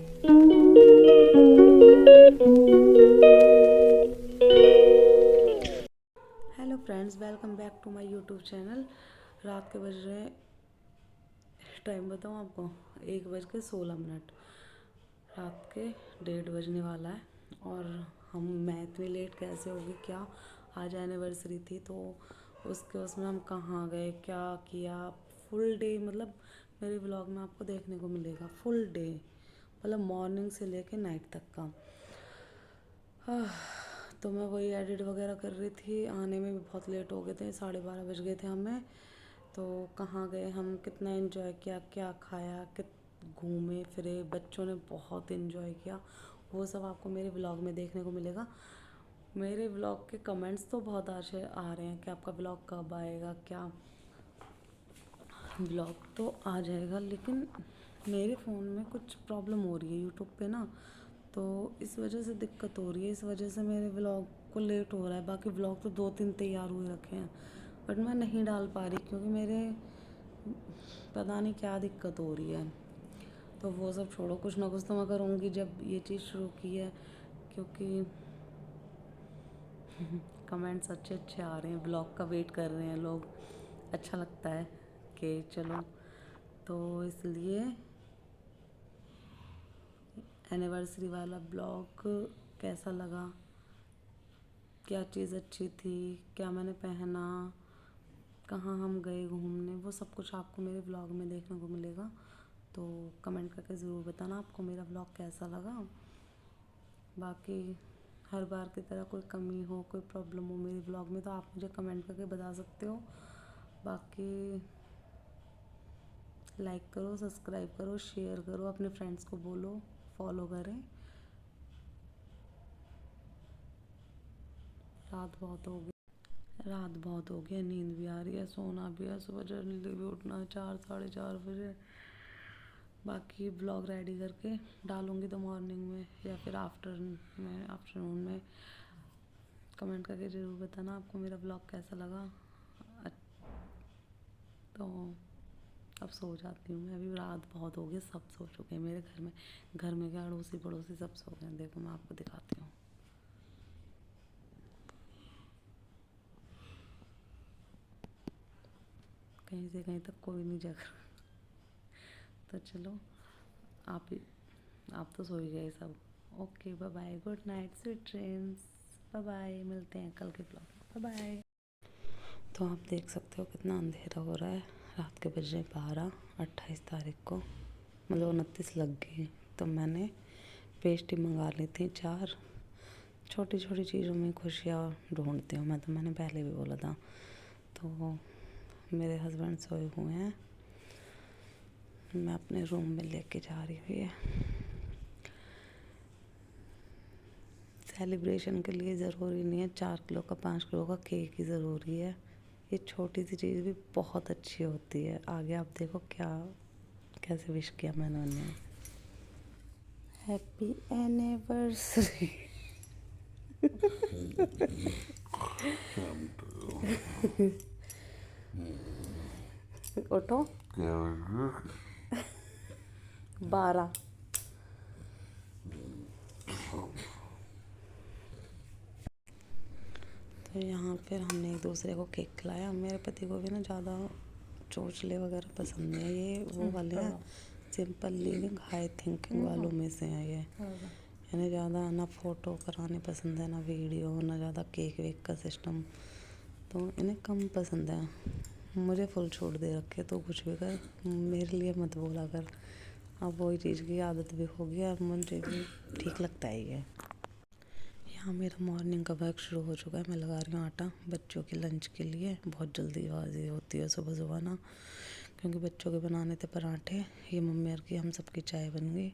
Hello friends, welcome back to my YouTube channel. रात के बज रहे, टाइम बताऊँ आपको, 1:16। रात के 1:30 बजने वाला है। और मैं इतनी लेट कैसे होगी क्या। आज एनिवर्सरी थी तो उसमें हम कहाँ गए, क्या किया, फुल डे मतलब मेरे व्लॉग में आपको देखने को मिलेगा। फुल डे मतलब मॉर्निंग से लेके नाइट तक का। तो मैं वही एडिट वगैरह कर रही थी। आने में भी बहुत लेट हो गए थे, 12:30 बज गए थे हमें। तो कहाँ गए हम, कितना एंजॉय किया, क्या खाया, घूमे फिरे, बच्चों ने बहुत एंजॉय किया। वो सब आपको मेरे व्लॉग में देखने को मिलेगा। मेरे व्लॉग के कमेंट्स तो बहुत आ रहे हैं कि आपका व्लॉग कब आएगा, क्या। व्लॉग तो आ जाएगा, लेकिन मेरे फ़ोन में कुछ प्रॉब्लम हो रही है यूट्यूब पे ना, तो इस वजह से दिक्कत हो रही है। इस वजह से मेरे व्लॉग को लेट हो रहा है। बाकी व्लॉग तो 2-3 तैयार हुए रखे हैं, बट मैं नहीं डाल पा रही क्योंकि मेरे पता नहीं क्या दिक्कत हो रही है। तो वो सब छोड़ो, कुछ ना कुछ तो मैं करूँगी जब ये चीज़ शुरू की है, क्योंकि कमेंट्स अच्छे अच्छे आ रहे हैं, ब्लॉग का वेट कर रहे हैं लोग। अच्छा लगता है कि चलो, तो इसलिए एनिवर्सरी वाला ब्लॉग कैसा लगा, क्या चीज़ अच्छी थी, क्या मैंने पहना, कहाँ हम गए घूमने, वो सब कुछ आपको मेरे व्लॉग में देखने को मिलेगा। तो कमेंट करके ज़रूर बताना आपको मेरा व्लॉग कैसा लगा। बाकी हर बार की तरह कोई कमी हो, कोई प्रॉब्लम हो मेरे व्लॉग में, तो आप मुझे कमेंट करके बता सकते हो। बाकी लाइक करो, सब्सक्राइब करो, शेयर करो, अपने फ्रेंड्स को बोलो फॉलो करें। रात बहुत हो गई, रात बहुत हो गई, नींद भी आ रही है, सोना भी है, सुबह जल्दी भी उठना है, 4-4:30 बजे। बाकी ब्लॉग रेडी करके डालूँगी तो मॉर्निंग में या फिर आफ्टरनून में। कमेंट करके ज़रूर बताना आपको मेरा ब्लॉग कैसा लगा। तो अब सो जाती हूँ मैं, अभी रात बहुत हो गई, सब सो चुके हैं मेरे घर में। घर में क्या, अड़ोसी पड़ोसी सब सो गए हैं। देखो मैं आपको दिखाती हूँ। कहीं से कहीं तक कोई नहीं जग रहा। तो चलो, आप ही आप तो सो ही गए सब। Okay, bye bye, good night, sweet dreams. Bye bye, मिलते हैं कल के ब्लॉग में। Bye bye. तो आप देख सकते हो कितना अंधेरा हो रहा है। रात के बज रहे 12, 28 तारीख को, मतलब 29 लग गए। तो मैंने पेस्ट्री मंगा ली थी 4। छोटी छोटी चीज़ों में खुशियाँ ढूंढती हूँ मैं, तो मैंने पहले भी बोला था। तो मेरे हस्बैंड सोए हुए हैं, मैं अपने रूम में लेके जा रही हूँ। ये सेलिब्रेशन के लिए ज़रूरी नहीं है 4 किलो का, 5 किलो का केक ही ज़रूरी है। ये छोटी सी चीज़ भी बहुत अच्छी होती है। आगे आप देखो क्या, कैसे विश किया मैंने उन्हें। Happy anniversary. उठो। 12। तो यहाँ फिर हमने एक दूसरे को केक खिलाया। मेरे पति को भी ना ज़्यादा चोचले वगैरह पसंद है, ये वो वाले हैं, सिंपल लिविंग हाई थिंकिंग वालों में से हैं ये। इन्हें ज़्यादा ना फ़ोटो कराने पसंद है, ना वीडियो, ना ज़्यादा केक वेक का सिस्टम, तो इन्हें कम पसंद है। मुझे फुल छूट दे रखे, तो कुछ भी कर, मेरे लिए मत बोला कर। अब वही चीज़ की आदत भी हो गई, अब मुझे भी ठीक लगता है ये। यहाँ मेरा मॉर्निंग का वर्क शुरू हो चुका है। मैं लगा रही हूँ आटा बच्चों के लंच के लिए। बहुत जल्दीबाजी होती है सुबह सुबह ना, क्योंकि बच्चों के बनाने थे पराठे। ये मम्मी और की हम सबकी चाय बन गई।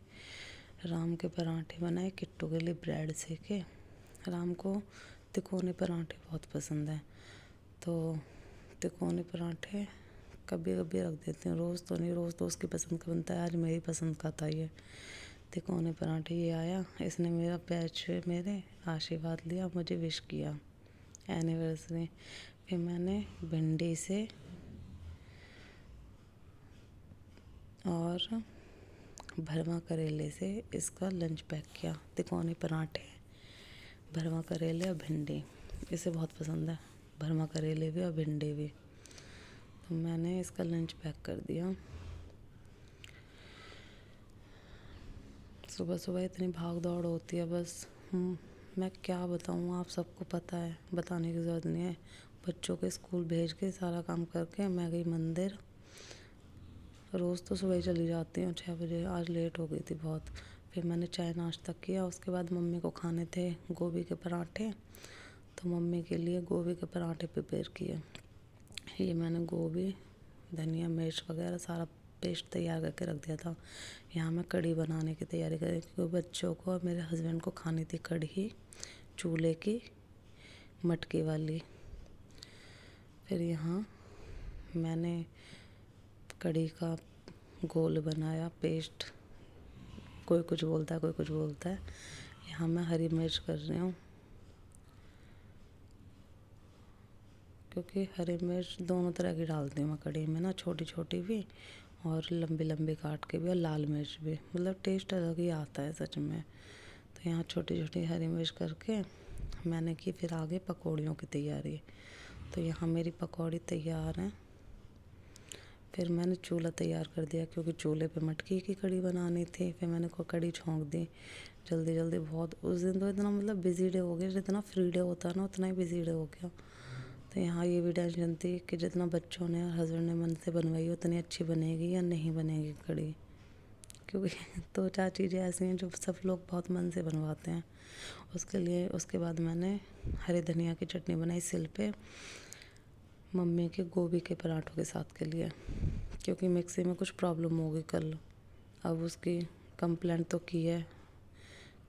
राम के पराठे बनाए, किट्टू के लिए ब्रेड सेके। राम को तिकोने पराठे बहुत पसंद है, तो तिकोने पराठे कभी कभी रख देती हूँ, रोज़ तो नहीं। रोज़ तो उसकी पसंद का बनता है, आज मेरी पसंद का था ये तिकोने पराठे। ये आया, इसने मेरा पैच मेरे आशीर्वाद लिया, मुझे विश किया एनिवर्सरी। फिर मैंने भिंडी से और भरवा करेले से इसका लंच पैक किया। तिकोने पराठे, भरवा करेले और भिंडी, इसे बहुत पसंद है, भरवा करेले भी और भिंडी भी। तो मैंने इसका लंच पैक कर दिया। सुबह सुबह इतनी भाग दौड़ होती है, बस मैं क्या बताऊँ, आप सबको पता है, बताने की ज़रूरत नहीं है। बच्चों के स्कूल भेज के सारा काम करके मैं गई मंदिर। रोज़ तो सुबह ही चली जाती हूँ 6 बजे, आज लेट हो गई थी बहुत। फिर मैंने चाय नाश्ता किया, उसके बाद मम्मी को खाने थे गोभी के पराठे, तो मम्मी के लिए गोभी के पराठे प्रिपेयर किए। ये मैंने गोभी, धनिया, मिर्च वगैरह सारा पेस्ट तैयार करके रख दिया था। यहाँ मैं कढ़ी बनाने की तैयारी कर रही थी, क्योंकि बच्चों को और मेरे हस्बैंड को खानी थी कढ़ी, चूल्हे की, मटके वाली। फिर यहाँ मैंने कढ़ी का गोल बनाया पेस्ट, कोई कुछ बोलता है कोई कुछ बोलता है। यहाँ मैं हरी मिर्च कर रही हूँ, क्योंकि हरी मिर्च दोनों तरह की डालती हूँ मैं कढ़ी में ना, छोटी छोटी भी और लंबी लंबी काट के भी, और लाल मिर्च भी, मतलब टेस्ट अलग ही आता है सच में। तो यहाँ छोटी छोटी हरी मिर्च करके मैंने की। फिर आगे पकौड़ियों की तैयारी। तो यहाँ मेरी पकौड़ी तैयार हैं। फिर मैंने चूल्हा तैयार कर दिया, क्योंकि चूल्हे पे मटकी की कढ़ी बनानी थी। फिर मैंने कढ़ी छोंक दी जल्दी जल्दी। बहुत उस दिन तो इतना मतलब बिजी डे हो गया, जितना फ्री डे होता है ना उतना ही बिजी डे हो गया। तो यहाँ ये भी टेंशन थी कि जितना बच्चों ने और हस्बैंड ने मन से बनवाई उतनी अच्छी बनेगी या नहीं बनेगी कढ़ी, क्योंकि 2-4 चीज़ें ऐसी हैं जो सब लोग बहुत मन से बनवाते हैं। उसके बाद मैंने हरे धनिया की चटनी बनाई सिल पे, मम्मी के गोभी के पराठों के साथ के लिए, क्योंकि मिक्सी में कुछ प्रॉब्लम हो गई कल। अब उसकी कंप्लेंट तो की है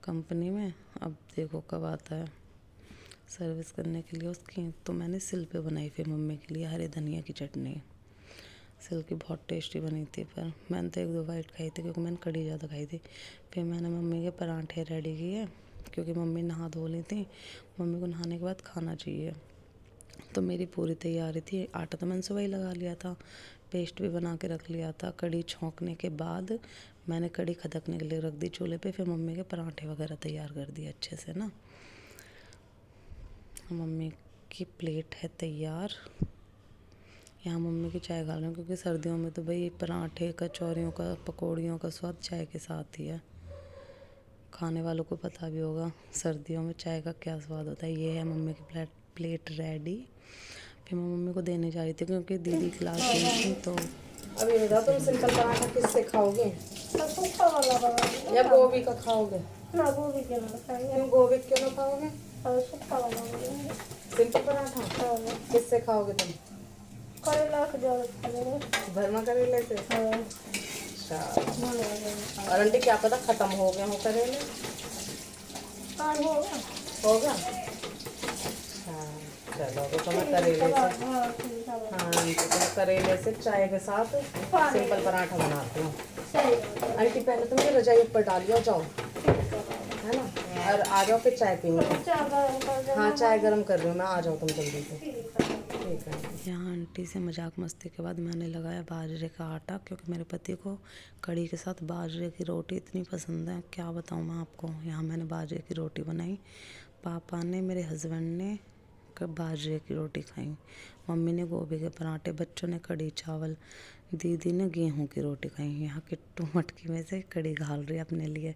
कंपनी में, अब देखो कब आता है सर्विस करने के लिए उसकी। तो मैंने सिल पे बनाई फिर मम्मी के लिए हरे धनिया की चटनी। सिल की बहुत टेस्टी बनी थी, पर मैंने तो 1-2 बाइट खाई थी, क्योंकि मैंने कढ़ी ज़्यादा खाई थी। फिर मैंने मम्मी के पराठे रेडी किए, क्योंकि मम्मी नहा धो ली थी, मम्मी को नहाने के बाद खाना चाहिए। तो मेरी पूरी तैयारी थी। आटा तो मैंने सुबह ही लगा लिया था, पेस्ट भी बना के रख लिया था। कढ़ी छोंकने के बाद मैंने कढ़ी खदकने के लिए रख दी चूल्हे पे। फिर मम्मी के पराठे वगैरह तैयार कर दिए अच्छे से ना। मम्मी की प्लेट है तैयार। यहाँ मम्मी की चाय खा रही हूँ, क्योंकि सर्दियों में तो भाई पराठे, कचौरियों का, पकौड़ियों का स्वाद चाय के साथ ही है। खाने वालों को पता भी होगा सर्दियों में चाय का क्या स्वाद होता है। ये है मम्मी की प्लेट रेडी। फिर मैं मम्मी को देने जा रही थी, क्योंकि दीदी क्लास गई थी। तो अभी बताओ, तुम सिंपल पराठा किससे खाओगे, या गोभी का खाओगे? ना गोभी के ना खाएंगे। क्यों गोभी क्यों ना खाओगे? और सूखा वाला बनाएंगे। सिंपल पराठा किससे खाओगे तुम? करेला के जरूर खाएंगे। भरमा करेले से? अच्छा। और आंटी क्या पता खत्म हो गए हो करेले? होगा। अच्छा चलो, तो मैं करेले से, हाँ तो मैं करेले से चाय के साथ सिंपल पराठा बनाती हूँ। आंटी पहले तुम ये रजाई ऊपर डालियो, जाओ है ना, और आ जाओ फिर चाय पीने। हाँ चाय गरम कर रही हूँ मैं, आ जाओ तुम जल्दी से। ठीक है। यहाँ आंटी से मजाक मस्ती के बाद मैंने लगाया बाजरे का आटा, क्योंकि मेरे पति को कढ़ी के साथ बाजरे की रोटी इतनी पसंद है, क्या बताऊँ मैं आपको। यहाँ मैंने बाजरे की रोटी बनाई, पापा ने, मेरे हस्बैंड ने बाजरे की रोटी खाई, मम्मी ने गोभी के पराठे, बच्चों ने कढ़ी चावल, दीदी ने गेहूं की रोटी खाई। यहाँ किट्टू मटकी में से कढ़ी घाल रही है अपने लिए,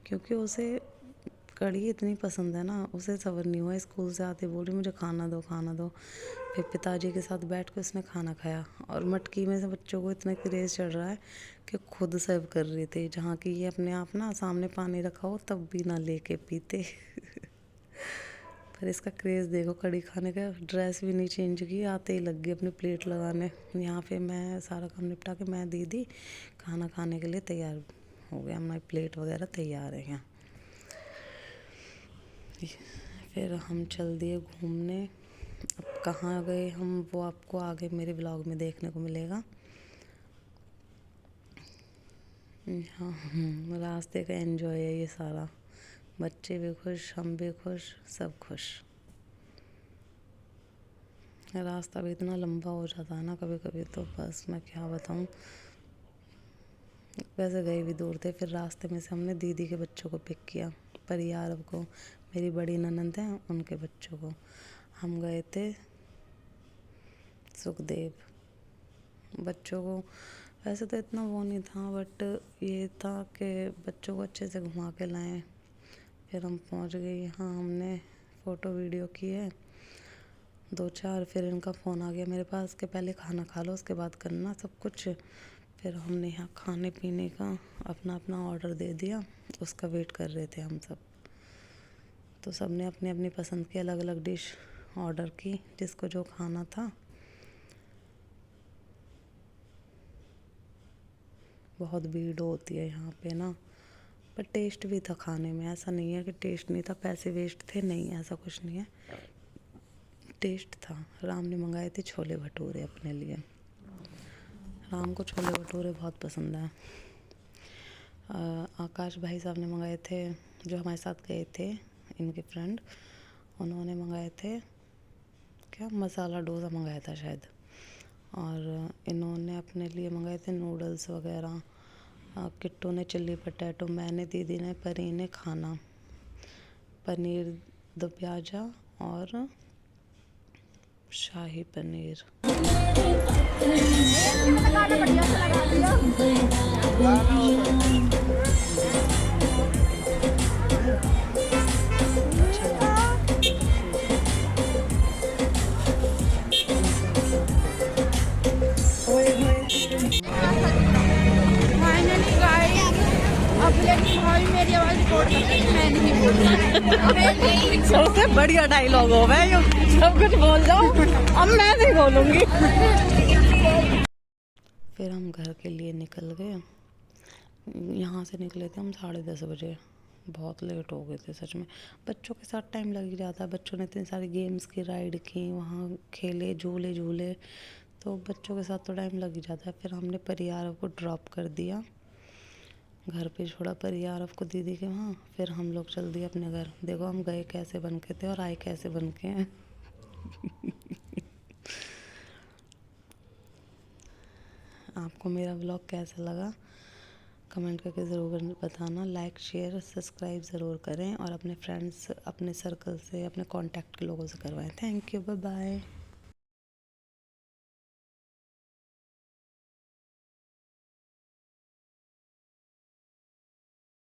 क्योंकि उसे कढ़ी इतनी पसंद है ना, उसे सब्र नहीं हुआ। स्कूल से आते बोल रही मुझे खाना दो खाना दो। फिर पिताजी के साथ बैठ कर उसने खाना खाया, और मटकी में से बच्चों को इतना क्रेज़ चढ़ रहा है कि खुद सर्व कर रही थी, जहाँ की ये अपने आप ना सामने पानी रखा हो तब भी ना लेके पीते। पर इसका क्रेज़ देखो कढ़ी खाने का। ड्रेस भी नहीं चेंज की, आते ही लग गई अपनी प्लेट लगाने। यहाँ पे मैं सारा काम निपटा के, मैं दीदी खाना खाने के लिए तैयार हो गया, हमारी प्लेट वगैरह तैयार है यहाँ। फिर हम चल दिए घूमने। अब कहाँ गए हम वो आपको आगे मेरे ब्लॉग में देखने को मिलेगा। हाँ, रास्ते का एंजॉय है ये सारा। बच्चे भी खुश, हम भी खुश, सब खुश। रास्ता भी इतना लंबा हो जाता है ना कभी कभी, तो बस मैं क्या बताऊँ। वैसे गए भी दूर थे, फिर रास्ते में से हमने दीदी के बच्चों को पिक किया, परिया आरव को, मेरी बड़ी ननंद है उनके बच्चों को। हम गए थे सुखदेव। बच्चों को वैसे तो इतना वो नहीं था, बट ये था कि बच्चों को अच्छे से घुमा के लाएं। फिर हम पहुंच गए यहाँ, हमने फ़ोटो वीडियो की है 2-4, फिर इनका फ़ोन आ गया मेरे पास कि पहले खाना खा लो उसके बाद करना सब कुछ। फिर हमने यहाँ खाने पीने का अपना अपना ऑर्डर दे दिया, उसका वेट कर रहे थे हम सब। तो सब ने अपनी अपनी पसंद की अलग अलग डिश ऑर्डर की, जिसको जो खाना था। बहुत भीड़ होती है यहाँ पे ना, पर टेस्ट भी था खाने में, ऐसा नहीं है कि टेस्ट नहीं था, पैसे वेस्ट थे, नहीं ऐसा कुछ नहीं है, टेस्ट था। राम ने मंगाए थे छोले भटूरे अपने लिए, राम को छोले भटूरे बहुत पसंद है। आकाश भाई साहब ने मंगाए थे, जो हमारे साथ गए थे, इनके फ्रेंड, उन्होंने मंगाए थे क्या, मसाला डोसा मंगाया था शायद। और इन्होंने अपने लिए मंगाए थे नूडल्स वगैरह। किट्टू ने चिल्ली पटैटो, मैंने, दीदी ने, परी ने खाना, पनीर दो प्याजा और शाही पनीर। फाइनली गाइस, अब लेकिन भाई मेरी आवाज रिकॉर्ड करते हैं, मैं नहीं बोलूंगी। सबसे बढ़िया डायलॉग हो गया, यो सब कुछ बोल जाओ, अब मैं नहीं बोलूँगी। फिर हम घर के लिए निकल गए, यहाँ से निकले थे हम 10:30 बजे, बहुत लेट हो गए थे सच में। बच्चों के साथ टाइम लग ही जाता है, बच्चों ने इतनी सारी गेम्स की राइड की, वहाँ खेले, झूले झूले, तो बच्चों के साथ तो टाइम लग ही जाता है। फिर हमने परियार को ड्रॉप कर दिया, घर पे छोड़ा परियार को दीदी के वहाँ, फिर हम लोग चल दिए अपने घर। देखो हम गए कैसे बन के थे और आए कैसे बन के हैं। आपको मेरा व्लॉग कैसा लगा कमेंट करके ज़रूर बताना। लाइक शेयर सब्सक्राइब ज़रूर करें और अपने फ्रेंड्स, अपने सर्कल से, अपने कांटेक्ट के लोगों से करवाएं। Thank you, bye bye.